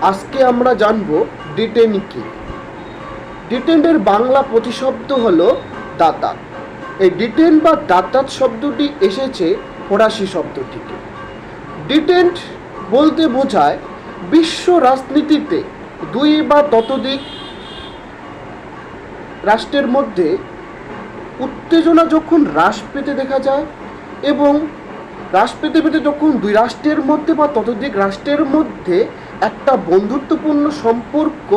আজকে আমরা জানব ডিটেন কি। ডিটেনের বাংলা প্রতিশব্দ হলো দাতাত। এই ডিটেন বা দাতাত শব্দটি এসেছে ফরাসি শব্দ থেকে। ডিটেন্ট বলতে বোঝায় বিশ্ব রাজনীতিতে দুই বা ততোধিক রাষ্ট্রের মধ্যে উত্তেজনা যখন হ্রাস পেতে দেখা যায় এবং হ্রাস পেতে পেতে যখন দুই রাষ্ট্রের মধ্যে বা ততোধিক রাষ্ট্রের মধ্যে একটা বন্ধুত্বপূর্ণ সম্পর্ক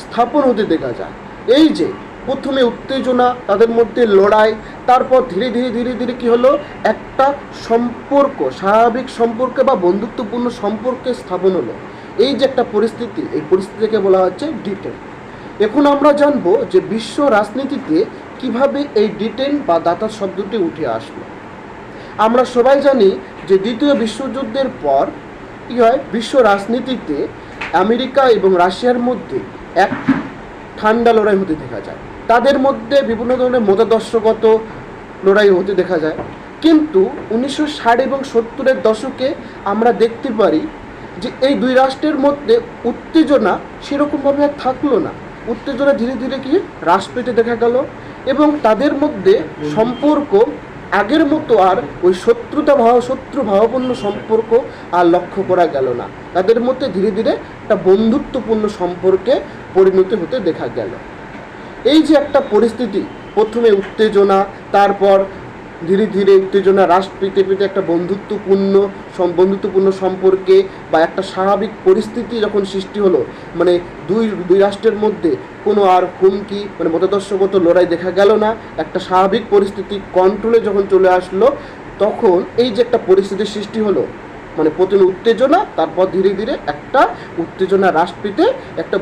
স্থাপন হতে দেখা যায়। এই যে প্রথমে উত্তেজনা, তাদের মধ্যে লড়াই, তারপর ধীরে ধীরে ধীরে ধীরে কী হলো, একটা সম্পর্ক, স্বাভাবিক সম্পর্ক বা বন্ধুত্বপূর্ণ সম্পর্কে স্থাপন হলো। এই যে একটা পরিস্থিতি, এই পরিস্থিতিকে বলা হচ্ছে ডিটেন। এখন আমরা জানব যে বিশ্ব রাজনীতিতে কিভাবে এই ডিটেন বা দাতাত শব্দটি উঠে আসলো। আমরা সবাই জানি যে দ্বিতীয় বিশ্বযুদ্ধের পর কী হয়, বিশ্ব রাজনীতিতে আমেরিকা এবং রাশিয়ার মধ্যে এক ঠান্ডা লড়াই হতে দেখা যায়। তাদের মধ্যে বিভিন্ন ধরনের মতাদর্শগত লড়াই হতে দেখা যায়। কিন্তু 1960 এবং 70-এর দশকে আমরা দেখতে পারি যে এই দুই রাষ্ট্রের মধ্যে উত্তেজনা সেরকমভাবে আর থাকলো না। উত্তেজনা ধীরে ধীরে কি হ্রাস পেতে দেখা গেল এবং তাদের মধ্যে সম্পর্ক আগের মতো আর ওই শত্রু ভাবাপন্ন সম্পর্ক আর লক্ষ্য করা গেল না। তাদের মধ্যে ধীরে ধীরে একটা বন্ধুত্বপূর্ণ সম্পর্কে পরিণতি হতে দেখা গেল। এই যে একটা পরিস্থিতি, প্রথমে উত্তেজনা, তারপর ধীরে ধীরে উত্তেজনা হ্রাস পেতে পেতে একটা বন্ধুত্বপূর্ণ সম্পর্কে বা একটা স্বাভাবিক পরিস্থিতি যখন সৃষ্টি হলো, মানে দুই রাষ্ট্রের মধ্যে কোনো আর হুমকি, মানে মতাদর্শগত লড়াই দেখা গেল না, একটা স্বাভাবিক পরিস্থিতি কন্ট্রোলে যখন চলে আসলো, তখন এই যে একটা পরিস্থিতির সৃষ্টি হলো, মানে প্রথমে উত্তেজনা, তারপর ধীরে ধীরে একটা উত্তেজনা হ্রাস পেতে একটা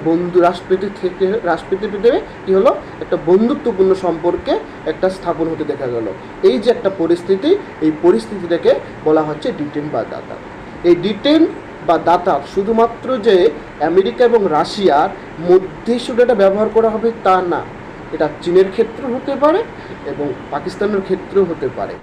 হ্রাস পেতে পেতে কী হলো, একটা বন্ধুত্বপূর্ণ সম্পর্কে একটা স্থাপন হতে দেখা গেল। এই যে একটা পরিস্থিতি, এই পরিস্থিতিটাকে বলা হচ্ছে ডিটেন বা দাতাত। এই ডিটেন বা দাতাত শুধুমাত্র যে আমেরিকা এবং রাশিয়ার মধ্যে শুধু এটা ব্যবহার করা হবে তা না, এটা চীনের ক্ষেত্রেও হতে পারে এবং পাকিস্তানের ক্ষেত্রেও হতে পারে।